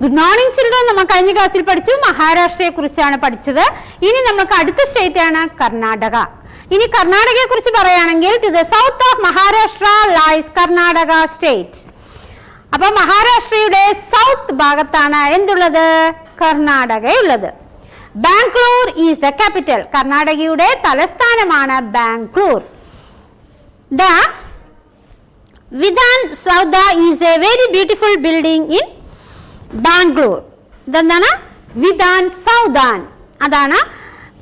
Good morning children. നമ്മൾ കഴിഞ്ഞ ക്ലാസ്സിൽ പഠിച്ചു മഹാരാഷ്ട്രയെ കുറിച്ചാണ് പഠിച്ചത്. ഇനി നമുക്ക് അടുത്ത സ്റ്റേറ്റ് ആണ് കർണാടക. ഇനി കർണാടകയെ കുറിച്ച് പറയുകയാണെങ്കിൽ to the south of Maharashtra lies Karnataka state. അപ്പൊ മഹാരാഷ്ട്രയുടെ സൗത്ത് ഭാഗത്താണ് എന്തുള്ളത്? കർണാടകയുള്ളത്. Bangalore is the capital. കർണാടകയുടെ തലസ്ഥാനമാണ് Bangalore. The Vidhan Soudha is a very beautiful building in Bangalore. ഇതെന്താണ്? വിധാൻ സൗധാൻ. അതാണ്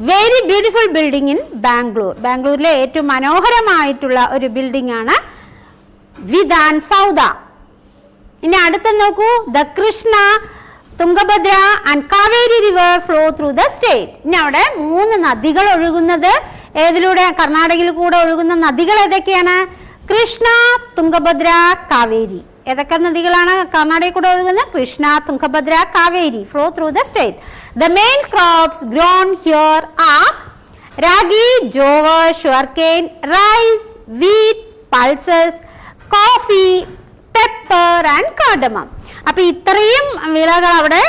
very beautiful building in Bangalore. ബാംഗ്ലൂരിലെ ഏറ്റവും മനോഹരമായിട്ടുള്ള ഒരു ബിൽഡിംഗ് ആണ് വിധാൻ സൗധ. ഇനി അടുത്ത നോക്കൂ. The Krishna, Tungabhadra and Kaveri river flow through the state. ഇനി അവിടെ 3 നദികൾ ഒഴുകുന്നത് ഏതിലൂടെ? കർണാടകയിൽ കൂടെ ഒഴുകുന്ന നദികൾ ഏതൊക്കെയാണ്? കൃഷ്ണ, തുംഗഭദ്ര, കാവേരി. ഏതൊക്കെ നദികളാണ് കർണാടകയിൽ കൂടെ ഒഴുകുന്നത്? Krishna, Tungabhadra, Kaveri flow through the state. The main crops grown here are ragi, jowar, sugarcane, rice, wheat, pulses, coffee, pepper and cardamom. അപ്പൊ ഇത്രയും വിളകൾ അവിടെ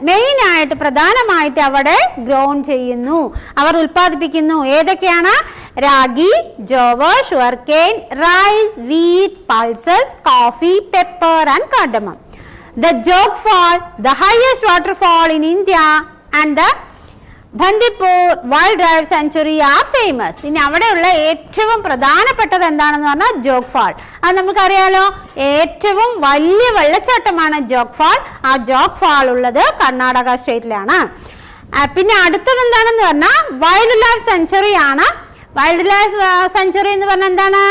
മെയിൻ ആയിട്ട് പ്രധാനമായിട്ട് അവിടെ ഗ്രോൺ ചെയ്യുന്നു, അവർ ഉൽപ്പാദിപ്പിക്കുന്നു. ഏതൊക്കെയാണ്? Ragi, jowar, sugarcane, rice, wheat, pulses, coffee, pepper and cardamom. The Jog Fall, the highest waterfall in India, and the Bandipur Wildlife Sanctuary are famous. ഇനി അവിടെയുള്ള ഏറ്റവും പ്രധാനപ്പെട്ടത് എന്താണെന്ന് പറഞ്ഞാൽ ജോഗ് ഫാൾ. അത് നമുക്കറിയാലോ, ഏറ്റവും വലിയ വെള്ളച്ചാട്ടമാണ് ജോഗ് ഫാൾ. ആ ജോഗ് ഫാൾ ഉള്ളത് കർണാടക സ്റ്റേറ്റിലാണ്. പിന്നെ അടുത്തത് എന്താണെന്ന് പറഞ്ഞാൽ വൈൽഡ് ലൈഫ് സെഞ്ചുറി ആണ്. വൈൽഡ് ലൈഫ് സെഞ്ചുറി എന്ന് പറഞ്ഞാൽ എന്താണ്?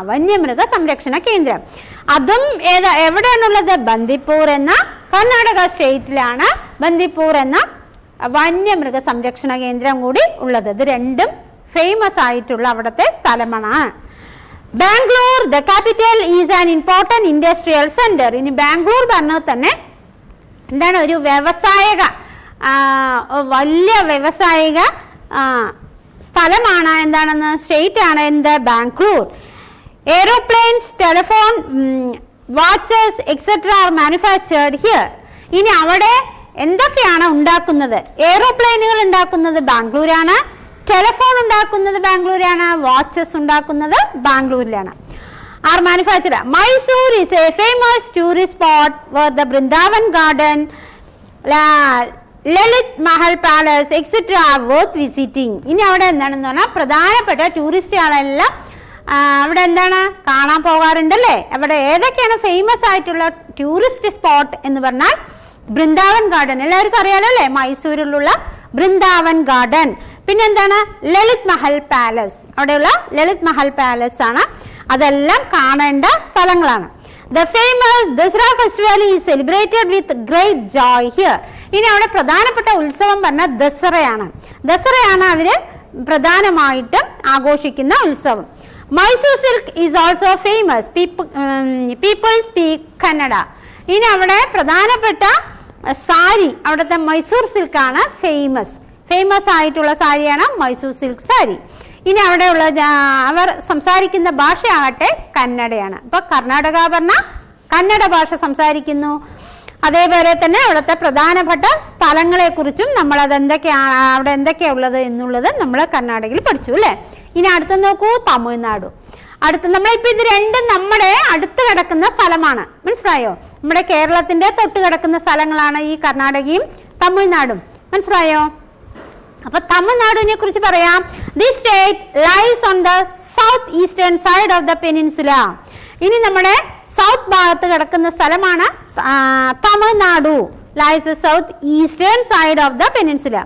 വന്യമൃഗ സംരക്ഷണ കേന്ദ്രം. അതും എവിടെയാണുള്ളത്? ബന്ദിപ്പൂർ എന്ന കർണാടക സ്റ്റേറ്റിലാണ് ബന്ദിപ്പൂർ എന്ന വന്യമൃഗ സംരക്ഷണ കേന്ദ്രം കൂടി ഉള്ളത്. ഇത് രണ്ടും ഫേമസ് ആയിട്ടുള്ള അവിടുത്തെ സ്ഥലമാണ്. Bangalore, the capital, is an important industrial centre. ഇനി ബാംഗ്ലൂർ പറഞ്ഞത് തന്നെ എന്താണ്? ഒരു വലിയ വ്യവസായിക സ്ഥലമാണ്. എന്താണെന്ന്? സ്റ്റേറ്റ് ആണ് എന്ത്? Bangalore. Aeroplanes, telephone, watches, etc. are manufactured here. ഇനി അവിടെ എന്തൊക്കെയാണ് ഉണ്ടാക്കുന്നത്? എയ്റോപ്ലെയിനുകൾ ഉണ്ടാക്കുന്നത് ബാംഗ്ലൂരാണ്, ടെലിഫോൺ ഉണ്ടാക്കുന്നത് ബാംഗ്ലൂരാണ്, വാച്ചസ് ഉണ്ടാക്കുന്നത് ബാംഗ്ലൂരിലാണ്. Are manufacture. Mysore is a famous tourist spot where the Brindavan garden, Lalit Mahal palace etcetera are worth visiting. ഇനി അവിടെ എന്താണെന്ന് പറഞ്ഞാൽ പ്രധാനപ്പെട്ട ടൂറിസ്റ്റുകളെല്ലാം അവിടെ എന്താണ് കാണാൻ പോകാറുണ്ടല്ലേ. അവിടെ ഏതൊക്കെയാണ് ഫേമസ് ആയിട്ടുള്ള ടൂറിസ്റ്റ് സ്പോട്ട് എന്ന് പറഞ്ഞാൽ ബൃന്ദാവൻ ഗാർഡൻ എല്ലാവർക്കും അറിയാലോ അല്ലെ, മൈസൂരിലുള്ള ബൃന്ദാവൻ ഗാർഡൻ. പിന്നെ എന്താണ്? ലളിത് മഹൽ പാലസ്. അവിടെയുള്ള ലളിത് മഹൽ പാലസ് ആണ്. അതെല്ലാം കാണേണ്ട സ്ഥലങ്ങളാണ്. The famous Dasara festival is celebrated with great joy here. ഇനി അവിടെ പ്രധാനപ്പെട്ട ഉത്സവം പറഞ്ഞാൽ ദസറയാണ്. ദസറയാണ് അവര് പ്രധാനമായിട്ടും ആഘോഷിക്കുന്ന ഉത്സവം. Mysore silk is also famous. People speak Kannada. ഇനി അവിടെ പ്രധാനപ്പെട്ട സാരി അവിടുത്തെ മൈസൂർ സിൽക്ക് ആണ് ഫേമസ് ആയിട്ടുള്ള സാരിയാണ് മൈസൂർ സിൽക്ക് സാരി. ഇനി അവിടെയുള്ള അവർ സംസാരിക്കുന്ന ഭാഷയാകട്ടെ കന്നഡയാണ്. അപ്പൊ കർണാടക പറഞ്ഞ കന്നഡ ഭാഷ സംസാരിക്കുന്നു. അതേപോലെ തന്നെ അവിടുത്തെ പ്രധാനപ്പെട്ട സ്ഥലങ്ങളെ കുറിച്ചും നമ്മൾ അത് എന്തൊക്കെയാണ് അവിടെ എന്തൊക്കെയാ ഉള്ളത് എന്നുള്ളത് നമ്മൾ കർണാടകയിൽ പഠിച്ചു അല്ലെ. ഇനി അടുത്ത് നോക്കൂ, തമിഴ്നാട്. നമ്മളിപ്പോ ഇത് രണ്ടും നമ്മുടെ അടുത്ത് കിടക്കുന്ന സ്ഥലമാണ്, മനസ്സിലായോ? നമ്മുടെ കേരളത്തിന്റെ തൊട്ട് കിടക്കുന്ന സ്ഥലങ്ങളാണ് ഈ കർണാടകയും തമിഴ്നാടും, മനസ്സിലായോ? അപ്പൊ തമിഴ്നാടിനെ കുറിച്ച് പറയാം. The state lies on the south eastern side of the peninsula. ഇനി നമ്മുടെ സൗത്ത് ഭാഗത്ത് കിടക്കുന്ന സ്ഥലമാണ് Tamil Nadu. Lies the south eastern side of the peninsula.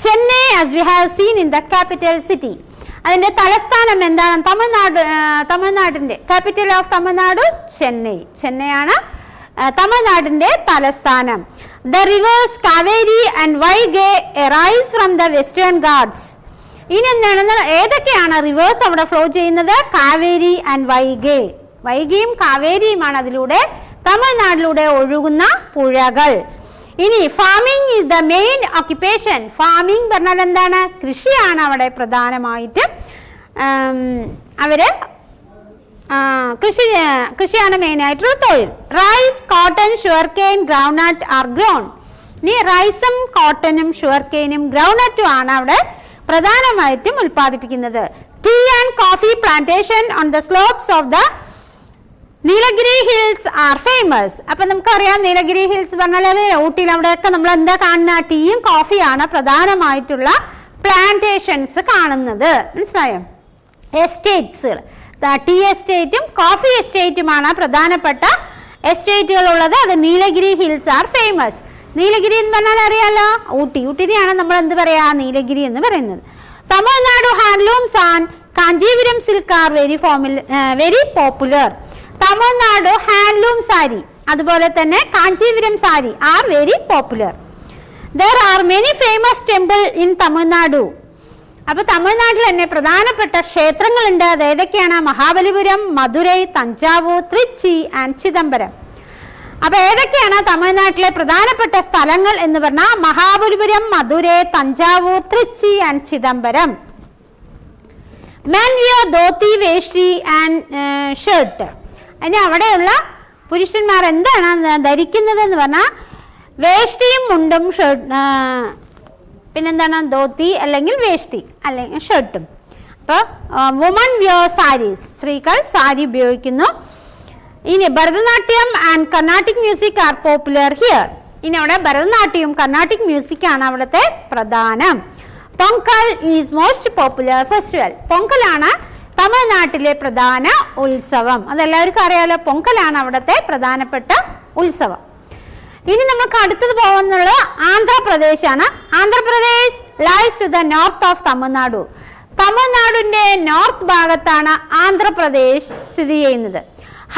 Chennai, as we have seen in the capital city. അതിന്റെ തലസ്ഥാനം എന്താണ്? തമിഴ്നാടിന്റെ ക്യാപിറ്റൽ ഓഫ് തമിഴ്നാട് ചെന്നൈയാണ് തമിഴ്നാടിന്റെ തലസ്ഥാനം. The rivers Kaveri and Vaigai arise from the western ghats. ഇനി എന്താണ്? ഏതൊക്കെയാണ് റിവേഴ്സ് അവിടെ ഫ്ലോ ചെയ്യുന്നത്? കാവേരി ആൻഡ് വൈഗയും കാവേരിയുമാണ് അതിലൂടെ തമിഴ്നാട്ടിലൂടെ ഒഴുകുന്ന പുഴകൾ. ഇനി farming is the main occupation. Farming പറഞ്ഞാൽ എന്താണ്? കൃഷിയാണ് അവിടെ പ്രധാനമായിട്ട് അവര് കൃഷിയാണ് മെയിൻ ആയിട്ടുള്ള തൊഴിൽ. Rice, cotton, sugar cane, groundnut are grown. ഇനി റൈസും കോട്ടനും ഷുഗർ കെയിനും ഗ്രൗണ്ട്നട്ടും ആണ് അവിടെ പ്രധാനമായിട്ടും ഉൽപ്പാദിപ്പിക്കുന്നത്. Tea and coffee plantation on the slopes of the Nilgiri hills are famous. അപ്പൊ നമുക്കറിയാം നീലഗിരി ഹിൽസ് പറഞ്ഞാൽ ഊട്ടിയിൽ അവിടെയൊക്കെ നമ്മൾ എന്താ കാണുന്ന ടീയും കോഫിയാണ് പ്രധാനമായിട്ടുള്ള പ്ലാന്റേഷൻസ് കാണുന്നത്. മനസ്സിലായോ? എസ്റ്റേറ്റ്സുകൾ, ടീ എസ്റ്റേറ്റും കോഫി എസ്റ്റേറ്റുമാണ് പ്രധാനപ്പെട്ട എസ്റ്റേറ്റുകൾ ഉള്ളത്. അത് Nilgiri hills are famous. Nilgiri എന്ന് പറഞ്ഞാൽ അറിയാലോ, ഊട്ടിനെയാണ് നമ്മൾ എന്ത് പറയാ, നീലഗിരി എന്ന് പറയുന്നത്. Tamil Nadu handlooms and Kanchipuram silk are very popular. Tamil Nadu handloom sari അതുപോലെ തന്നെ Kanchipuram sari are very popular. There are many famous temple in Tamil Nadu. അപ്പൊ തമിഴ്നാട്ടിൽ തന്നെ പ്രധാനപ്പെട്ട ക്ഷേത്രങ്ങളുണ്ട്. അത് ഏതൊക്കെയാണ്? മഹാബലിപുരം, മധുരൈ, തഞ്ചാവൂർ, തൃച്ചി ആൻഡ് ചിദംബരം. അപ്പൊ ഏതൊക്കെയാണ് തമിഴ്നാട്ടിലെ പ്രധാനപ്പെട്ട സ്ഥലങ്ങൾ എന്ന് പറഞ്ഞാൽ Mahabalipuram, Madurai, Thanjavur, Trichy and Chidambaram. Men wear dhoti, veshti and shirt. ഇനി അവിടെയുള്ള പുരുഷന്മാർ എന്താണ് ധരിക്കുന്നത് എന്ന് പറഞ്ഞാൽ വേഷ്ടിയും മുണ്ടും പിന്നെന്താണ് ധോത്തി അല്ലെങ്കിൽ വേഷ്ടി അല്ലെങ്കിൽ ഷർട്ടും. അപ്പൊ വുമൺ വിയർ സാരീസ്, സ്ത്രീകൾ സാരി ഉപയോഗിക്കുന്നു. ഇനി Bharatanatyam and Carnatic music are popular here. ഇനി അവിടെ ഭരതനാട്യവും കർണാട്ടിക് മ്യൂസിക് ആണ് അവിടുത്തെ പ്രധാനം. Pongal is most popular festival. പൊങ്കലാണ് തമിഴ്നാട്ടിലെ പ്രധാന ഉത്സവം. അതെല്ലാവർക്കും അറിയാലോ, പൊങ്കലാണ് അവിടുത്തെ പ്രധാനപ്പെട്ട ഉത്സവം. ഇനി നമുക്ക് അടുത്തത് പോകുന്നത് ആന്ധ്രാപ്രദേശാണ്. Andhra Pradesh lies to the north of Tamil Nadu. തമിഴ്നാടിന്റെ നോർത്ത് ഭാഗത്താണ് ആന്ധ്രാപ്രദേശ് സ്ഥിതി ചെയ്യുന്നത്.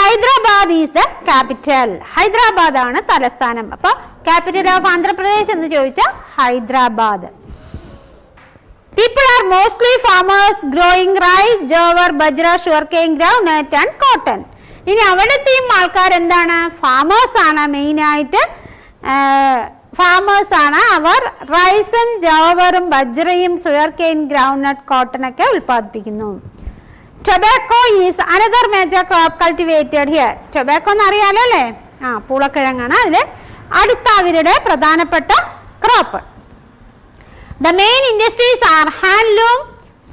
Hyderabad is the capital. Hyderabad ആണ് തലസ്ഥാനം. അപ്പൊ ക്യാപിറ്റൽ ഓഫ് ആന്ധ്രാപ്രദേശ് എന്ന് ചോദിച്ചാൽ Hyderabad. People are mostly farmers growing rice, jowar, bajra, sugarcane, groundnut and cotton. ഇനി അവിടത്തെയും ആൾക്കാർ എന്താണ്? ഫാമേഴ്സ് ആണ്. മെയിൻ ആയിട്ട് ഫാമേഴ്സ് ആണ്. അവർ റൈസും ജോവറും ബജ്രയും sugarcane, groundnut, cotton ഒക്കെ ഉൽപ്പാദിപ്പിക്കുന്നു. Tobacco is another major crop cultivated here. Tobacco എന്ന് അറിയാലോ അല്ലേ? പൂളക്കിഴങ്ങാണ് അതില് അടുത്ത അവരുടെ പ്രധാനപ്പെട്ട crop. The main industries are handloom,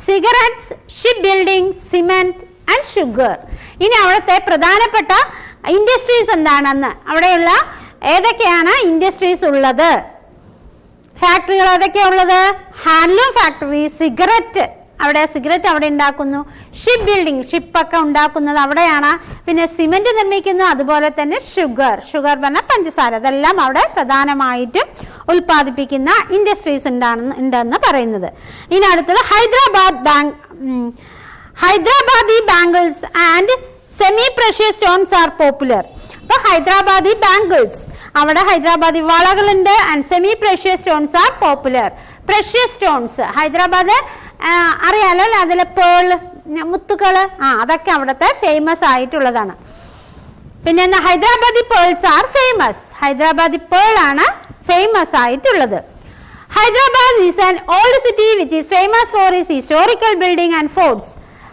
cigarettes, shipbuilding, cement and sugar. ഇനി അവിടുത്തെ പ്രധാനപ്പെട്ട ഇൻഡസ്ട്രീസ് എന്താണെന്ന്, അവിടെയുള്ള ഏതൊക്കെയാണ് ഇൻഡസ്ട്രീസ് ഉള്ളത്, ഫാക്ടറികൾ ഏതൊക്കെയാ ഉള്ളത്? ഹാൻഡ്ലൂം ഫാക്ടറി, സിഗരറ്റ് അവിടെ ഉണ്ടാക്കുന്നു. ഷിപ്പ് ബിൽഡിംഗ്, ഷിപ്പൊക്കെ ഉണ്ടാക്കുന്നത് അവിടെയാണ്. പിന്നെ സിമെന്റ് നിർമ്മിക്കുന്നു. അതുപോലെ തന്നെ ഷുഗർ പറഞ്ഞാൽ പഞ്ചസാര. അതെല്ലാം അവിടെ പ്രധാനമായിട്ടും ഉൽപ്പാദിപ്പിക്കുന്ന ഇൻഡസ്ട്രീസ് ഉണ്ടെന്ന് പറയുന്നത്. ഇനി അടുത്തത് Hyderabadi bangles and semi precious stones are popular. അപ്പൊ ഹൈദരാബാദി ബാംഗിൾസ്, അവിടെ ഹൈദരാബാദി വളകളുണ്ട്. And semi precious stones are popular. Precious stones Hyderabad അറിയാലോ, അതിലെ പേൾ, മുത്തുകള്, അതൊക്കെ അവിടുത്തെ ഫേമസ് ആയിട്ടുള്ളതാണ്. പിന്നെ Hyderabadi pearls are famous. Hyderabadi pearl ആണ് ഫേമസ് ആയിട്ടുള്ളത്. Hyderabad is an old city which is famous for its historical building and forts.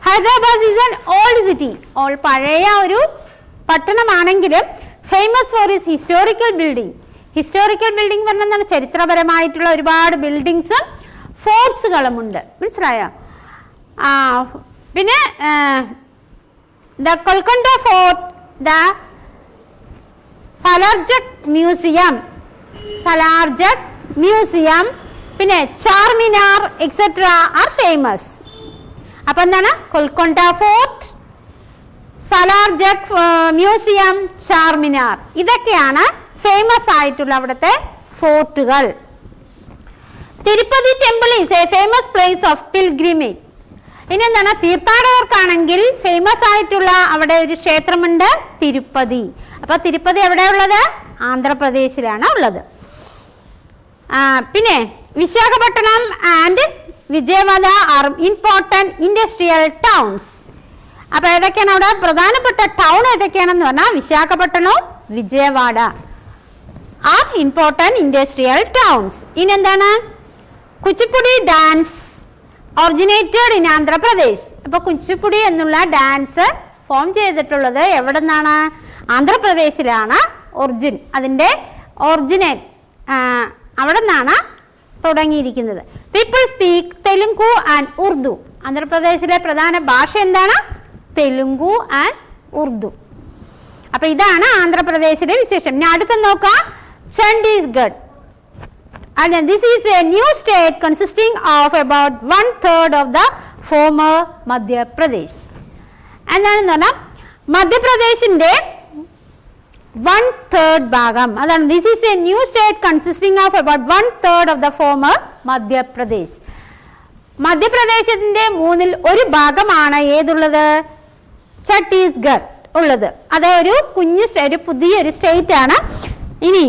Hyderabad is an old city, പഴയ ഒരു പട്ടണമാണെങ്കിലും famous for its historical building. Historical building പറഞ്ഞാൽ ചരിത്രപരമായിട്ടുള്ള ഒരുപാട് ബിൽഡിങ്സും ഫോർട്ട്സുകളും ഉണ്ട്. മനസ്സിലായോ? പിന്നെ the Golconda fort, the Salar Jung museum, പിന്നെ ചാർമിനാർ എക്സെട്ര ആർ ഫേമസ്. അപ്പൊ എന്താണ്? കൊൽക്കണ്ട ഫോർട്ട്, സലാർജട്ട് മ്യൂസിയം, ചാർമിനാർ, ഇതൊക്കെയാണ് ഫേമസ് ആയിട്ടുള്ള അവിടുത്തെ ഫോർട്ടുകൾ. Tirupati temple is a famous place of pilgrimage. ഇനി എന്താണ്? തീർത്ഥാടകർക്കാണെങ്കിൽ ഫേമസ് ആയിട്ടുള്ള അവിടെ ഒരു ക്ഷേത്രമുണ്ട്, തിരുപ്പതി. അപ്പൊ തിരുപ്പതി എവിടെയുള്ളത്? ആന്ധ്രാപ്രദേശിലാണ് ഉള്ളത്. പിന്നെ Visakhapatnam and Vijayawada are important industrial towns. അപ്പൊ ഏതൊക്കെയാണ് അവിടെ പ്രധാനപ്പെട്ട ടൗൺ ഏതൊക്കെയാണെന്ന് പറഞ്ഞാൽ വിശാഖപട്ടണവും Vijayawada are important industrial towns. ഇനി എന്താണ്? Kuchipudi dance originated in Andhra Pradesh. അപ്പൊ കുച്ചിപ്പുടി എന്നുള്ള ഡാൻസ് ഫോം ചെയ്തിട്ടുള്ളത് എവിടെ നിന്നാണ്? ആന്ധ്രാപ്രദേശിലാണ് അതിന്റെ ഒറിജിനേറ്റ് അവിടെ നിന്നാണ് തുടങ്ങിയിരിക്കുന്നത്. People speak Telugu and Urdu. ആന്ധ്രാപ്രദേശിലെ പ്രധാന ഭാഷ എന്താണ്? തെലുങ്കു ആൻഡ് ഉറുദു. അപ്പൊ ഇതാണ് ആന്ധ്രാപ്രദേശിലെ വിശേഷം. ഇനി അടുത്ത നോക്കാം, Chhattisgarh. And this is a new state consisting of about 1/3 of the former Madhya Pradesh. എന്താണെന്ന് പറഞ്ഞാൽ മധ്യപ്രദേശിന്റെ 1/3 ഭാഗം അതാണ്. This is a new state consisting of about 1/3 of the former Madhya Pradesh. മധ്യപ്രദേശത്തിന്റെ 1/3 ഭാഗമാണ് ഏതുള്ളത്? ഛത്തീസ്ഗഡ് ഉള്ളത്. അത് ഒരു പുതിയൊരു സ്റ്റേറ്റ് ആണ്. ഇനി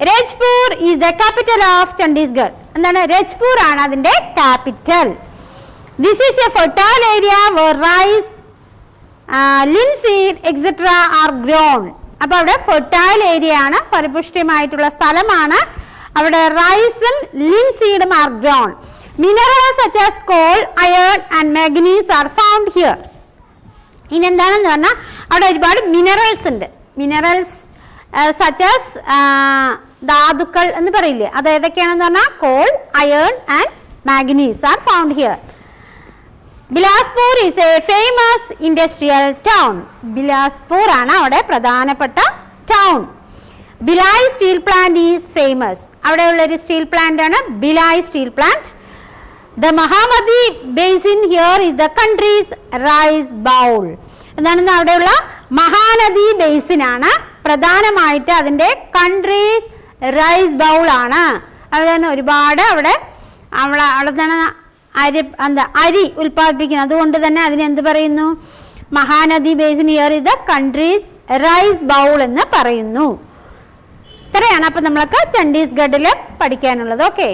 Raipur is the capital of Chhattisgarh. എന്താണ്? രജ്പൂർ ആണ് അതിന്റെ capital. This is a fertile area where rice, linseed etcetera are grown. അപ്പൊ അവിടെ ഫെർട്ടൈൽ ഏരിയ ആണ്, ഫലപുഷ്ടിയുമായിട്ടുള്ള സ്ഥലമാണ്. അവിടെ റൈസും ലിൻസീഡും are grown. Minerals such as coal, iron and manganese are found here. ഇനി എന്താണെന്ന് പറഞ്ഞാൽ അവിടെ ഒരുപാട് മിനറൽസ് ഉണ്ട്. മിനറൽസ് സച്ച് ആസ് ധാതുക്കൾ എന്ന് പറയില്ലേ, അത് ഏതൊക്കെയാണെന്ന് പറഞ്ഞാൽ call, iron and manganese are found here. Bilaspur is a famous industrial town. Bilaspur ആണ് അവിടെ പ്രധാനപ്പെട്ട town. Bhilai steel plant is famous. അവിടെയുള്ള ഒരു സ്റ്റീൽ പ്ലാന്റ് ആണ് Bhilai steel plant. The Mahamadi basin here is the country's rice bowl. എന്താണെന്ന് അവിടെയുള്ള മഹാനദി ബേസിൻ ആണ് പ്രധാനമായിട്ട് അതിന്റെ കൺട്രീസ് റൈസ് ബൗൾ ആണ്. അതുതന്നെ ഒരുപാട് അവിടെ അരി ഉൽപ്പാദിപ്പിക്കുന്നത്. അതുകൊണ്ട് തന്നെ അതിന് എന്ത് പറയുന്നു? Mahanadi basin here is the country's rice bowl എന്ന് പറയുന്നു. ഇത്രയാണ് അപ്പൊ നമ്മൾക്ക് ഛത്തീസ്ഗഡില് പഠിക്കാനുള്ളത്. ഓക്കെ.